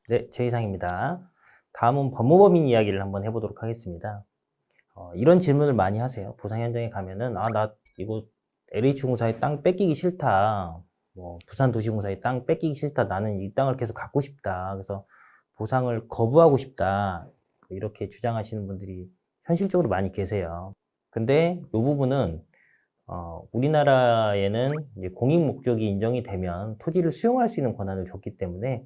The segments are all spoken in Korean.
네, 최이상입니다. 다음은 법무법인 이야기를 한번 해보도록 하겠습니다. 이런 질문을 많이 하세요. 보상 현장에 가면은, 나 이거 LH공사의 땅 뺏기기 싫다. 뭐, 부산도시공사의 땅 뺏기기 싫다. 나는 이 땅을 계속 갖고 싶다. 그래서 보상을 거부하고 싶다. 이렇게 주장하시는 분들이 현실적으로 많이 계세요. 근데 이 부분은, 우리나라에는 이제 공익 목적이 인정이 되면 토지를 수용할 수 있는 권한을 줬기 때문에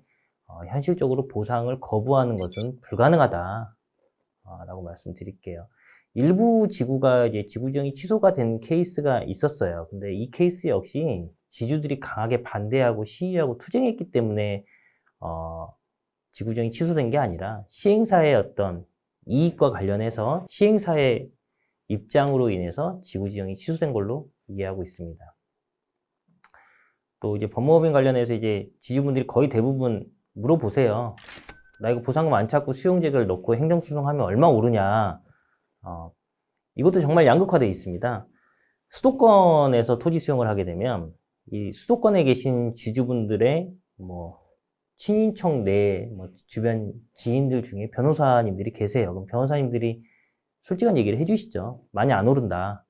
현실적으로 보상을 거부하는 것은 불가능하다 라고 말씀드릴게요. 일부 지구가 이제 지구지정이 취소가 된 케이스가 있었어요. 근데 이 케이스 역시 지주들이 강하게 반대하고 시위하고 투쟁했기 때문에 지구지정이 취소된 게 아니라 시행사의 어떤 이익과 관련해서 시행사의 입장으로 인해서 지구지정이 취소된 걸로 이해하고 있습니다. 또 이제 법무법인 관련해서 이제 지주분들이 거의 대부분 물어보세요. 나 이거 보상금 안 찾고 수용재개를 넣고 행정소송하면 얼마 오르냐. 이것도 정말 양극화되어 있습니다. 수도권에서 토지 수용을 하게 되면 이 수도권에 계신 지주분들의 뭐 친인척 내 뭐 주변 지인들 중에 변호사님들이 계세요. 그럼 변호사님들이 솔직한 얘기를 해주시죠. 많이 안 오른다.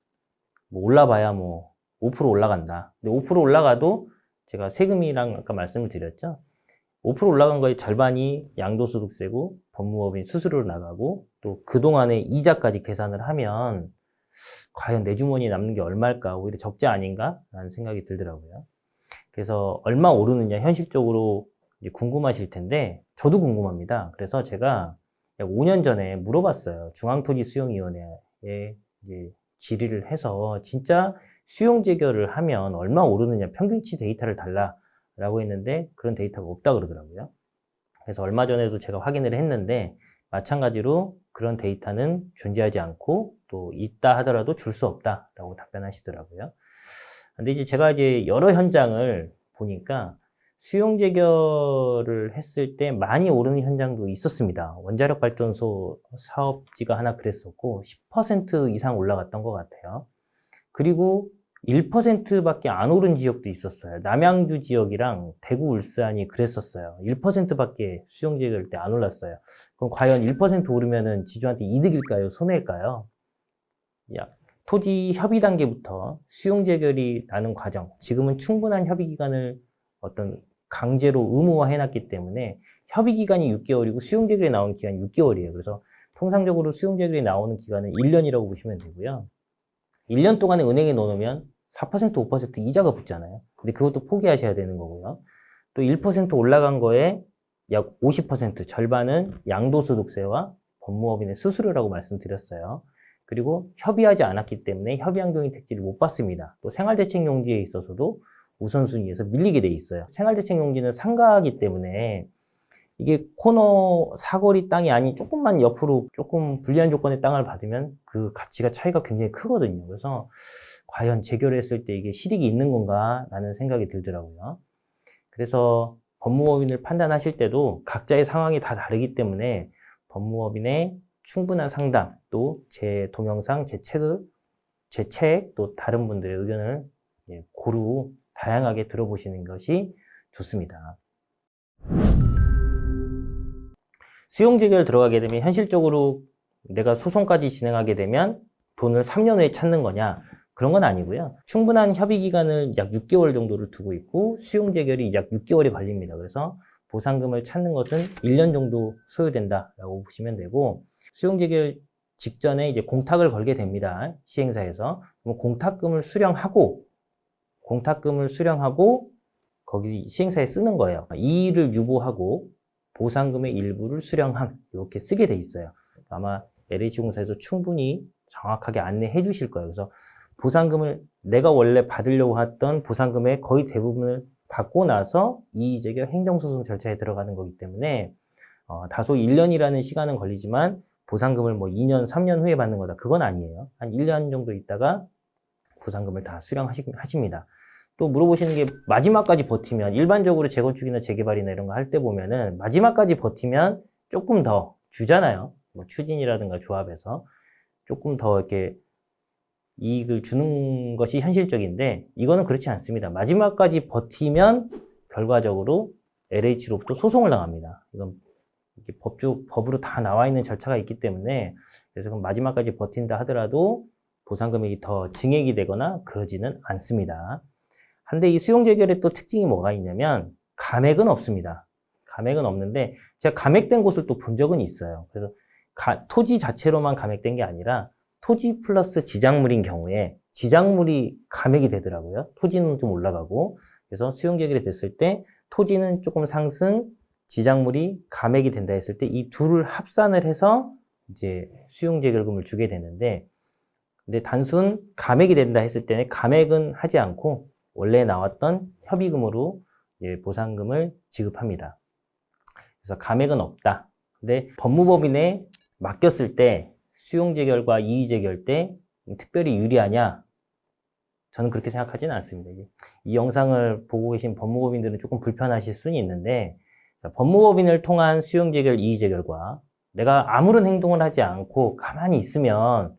뭐 올라봐야 뭐 5% 올라간다. 근데 5% 올라가도 제가 세금이랑 아까 말씀을 드렸죠. 5% 올라간 거의 절반이 양도소득세고 법무법인 수수료로 나가고 또 그동안의 이자까지 계산을 하면 과연 내 주머니에 남는 게 얼마일까 오히려 적자 아닌가 라는 생각이 들더라고요. 그래서 얼마 오르느냐 현실적으로 이제 궁금하실 텐데 저도 궁금합니다. 그래서 제가 약 5년 전에 물어봤어요. 중앙토지수용위원회에 이제 질의를 해서 진짜 수용재결을 하면 얼마 오르느냐 평균치 데이터를 달라 라고 했는데 그런 데이터가 없다 그러더라고요. 그래서 얼마 전에도 제가 확인을 했는데 마찬가지로 그런 데이터는 존재하지 않고 또 있다 하더라도 줄 수 없다 라고 답변하시더라고요. 근데 이제 제가 이제 여러 현장을 보니까 수용재결을 했을 때 많이 오르는 현장도 있었습니다. 원자력 발전소 사업지가 하나 그랬었고 10% 이상 올라갔던 것 같아요. 그리고 1%밖에 안 오른 지역도 있었어요. 남양주 지역이랑 대구, 울산이 그랬었어요. 1%밖에 수용재개할 때 안 올랐어요. 그럼 과연 1% 오르면은 지주한테 이득일까요? 손해일까요? 토지 협의 단계부터 수용재결이 나는 과정, 지금은 충분한 협의 기간을 어떤 강제로 의무화 해놨기 때문에 협의 기간이 6개월이고 수용재결이 나오는 기간이 6개월이에요. 그래서 통상적으로 수용재결이 나오는 기간은 1년이라고 보시면 되고요. 1년 동안에 은행에 넣어놓으면 4%, 5% 이자가 붙잖아요. 근데 그것도 포기하셔야 되는 거고요. 또 1% 올라간 거에 약 50% 절반은 양도소득세와 법무법인의 수수료라고 말씀드렸어요. 그리고 협의하지 않았기 때문에 협의환경인 택지를 못 받습니다. 또 생활대책용지에 있어서도 우선순위에서 밀리게 돼 있어요. 생활대책용지는 상가이기 때문에 이게 코너 사거리 땅이 아닌 조금만 옆으로 조금 불리한 조건의 땅을 받으면 그 가치가 차이가 굉장히 크거든요. 그래서 과연 재결을 했을 때 이게 실익이 있는 건가 라는 생각이 들더라고요. 그래서 법무법인을 판단하실 때도 각자의 상황이 다 다르기 때문에 법무법인의 충분한 상담, 또 제 동영상, 제 책, 또 다른 분들의 의견을 고루 다양하게 들어보시는 것이 좋습니다. 수용재결 들어가게 되면 현실적으로 내가 소송까지 진행하게 되면 돈을 3년 후에 찾는 거냐? 그런 건 아니고요. 충분한 협의 기간을 약 6개월 정도를 두고 있고 수용재결이 약 6개월이 걸립니다. 그래서 보상금을 찾는 것은 1년 정도 소요된다라고 보시면 되고 수용재결 직전에 이제 공탁을 걸게 됩니다. 시행사에서. 그럼 공탁금을 수령하고 거기 시행사에 쓰는 거예요. 이의를 유보하고 보상금의 일부를 수령함 이렇게 쓰게 돼 있어요. 아마 LH공사에서 충분히 정확하게 안내해 주실 거예요. 그래서 보상금을 내가 원래 받으려고 했던 보상금의 거의 대부분을 받고 나서 이의제결 행정소송 절차에 들어가는 거기 때문에 다소 1년이라는 시간은 걸리지만 보상금을 뭐 2년, 3년 후에 받는 거다. 그건 아니에요. 한 1년 정도 있다가 보상금을 다 수령하십니다. 또 물어보시는 게 마지막까지 버티면 일반적으로 재건축이나 재개발이나 이런 거 할 때 보면은 마지막까지 버티면 조금 더 주잖아요. 뭐 추진이라든가 조합에서 조금 더 이렇게 이익을 주는 것이 현실적인데 이거는 그렇지 않습니다. 마지막까지 버티면 결과적으로 LH로부터 소송을 당합니다. 이건 이게 법으로 다 나와 있는 절차가 있기 때문에 그래서 마지막까지 버틴다 하더라도 보상 금액이 더 증액이 되거나 그러지는 않습니다. 한데 이 수용 재결의 또 특징이 뭐가 있냐면 감액은 없습니다. 감액은 없는데 제가 감액된 곳을 또 본 적은 있어요. 그래서 토지 자체로만 감액된 게 아니라 토지 플러스 지작물인 경우에 지작물이 감액이 되더라고요. 토지는 좀 올라가고 그래서 수용 재결이 됐을 때 토지는 조금 상승, 지작물이 감액이 된다 했을 때 이 둘을 합산을 해서 이제 수용 재결금을 주게 되는데 근데 단순 감액이 된다 했을 때는 감액은 하지 않고 원래 나왔던 협의금으로 보상금을 지급합니다. 그래서 감액은 없다. 근데 법무법인에 맡겼을 때 수용재결과 이의재결 때 특별히 유리하냐? 저는 그렇게 생각하지는 않습니다. 이 영상을 보고 계신 법무법인들은 조금 불편하실 수는 있는데 법무법인을 통한 수용재결, 이의재결과 내가 아무런 행동을 하지 않고 가만히 있으면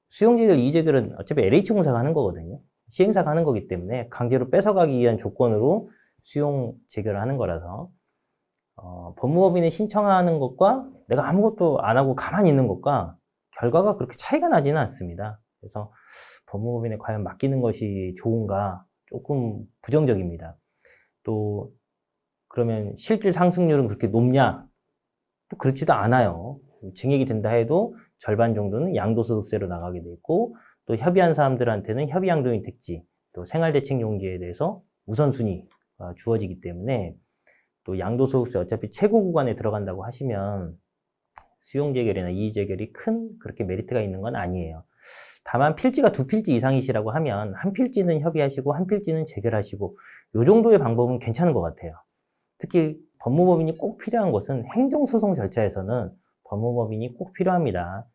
수용재결, 이의재결은 어차피 LH공사가 하는 거거든요. 시행사가 하는 거기 때문에 강제로 뺏어가기 위한 조건으로 수용재결을 하는 거라서 법무법인에 신청하는 것과 내가 아무것도 안 하고 가만히 있는 것과 결과가 그렇게 차이가 나지는 않습니다. 그래서 법무법인에 과연 맡기는 것이 좋은가 조금 부정적입니다. 또 그러면 실질 상승률은 그렇게 높냐? 또 그렇지도 않아요. 증액이 된다 해도 절반 정도는 양도소득세로 나가게 돼 있고 또 협의한 사람들한테는 협의양도인 택지, 또 생활대책용지에 대해서 우선순위가 주어지기 때문에 또 양도소득세 어차피 최고 구간에 들어간다고 하시면 수용재결이나 이의재결이 큰 그렇게 메리트가 있는 건 아니에요. 다만 필지가 두 필지 이상이시라고 하면 한 필지는 협의하시고 한 필지는 재결하시고 이 정도의 방법은 괜찮은 것 같아요. 특히 법무법인이 꼭 필요한 것은 행정소송 절차에서는 법무법인이 꼭 필요합니다.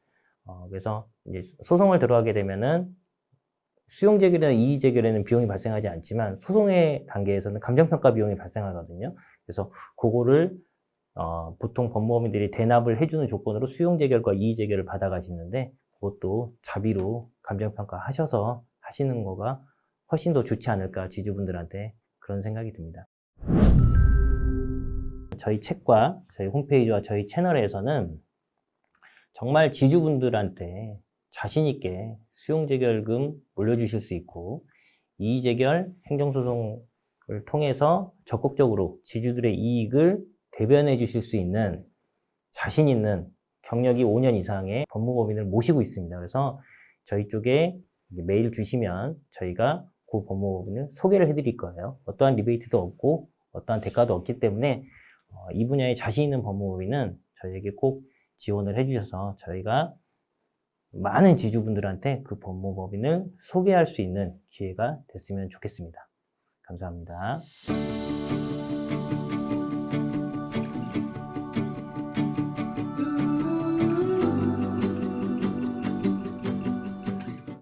그래서 이제 소송을 들어가게 되면은 수용재결이나 이의재결에는 비용이 발생하지 않지만 소송의 단계에서는 감정평가 비용이 발생하거든요. 그래서 그거를 보통 법무법인들이 대납을 해주는 조건으로 수용재결과 이의재결을 받아가시는데 그것도 자비로 감정평가 하셔서 하시는 거가 훨씬 더 좋지 않을까 지주분들한테 그런 생각이 듭니다. 저희 책과 저희 홈페이지와 저희 채널에서는 정말 지주분들한테 자신있게 수용재결금 물려주실 수 있고 이의재결 행정소송을 통해서 적극적으로 지주들의 이익을 대변해 주실 수 있는 자신 있는 경력이 5년 이상의 법무법인을 모시고 있습니다. 그래서 저희 쪽에 메일 주시면 저희가 그 법무법인을 소개를 해드릴 거예요. 어떠한 리베이트도 없고 어떠한 대가도 없기 때문에 이 분야에 자신 있는 법무법인은 저희에게 꼭 지원을 해주셔서 저희가 많은 지주분들한테 그 법무법인을 소개할 수 있는 기회가 됐으면 좋겠습니다. 감사합니다.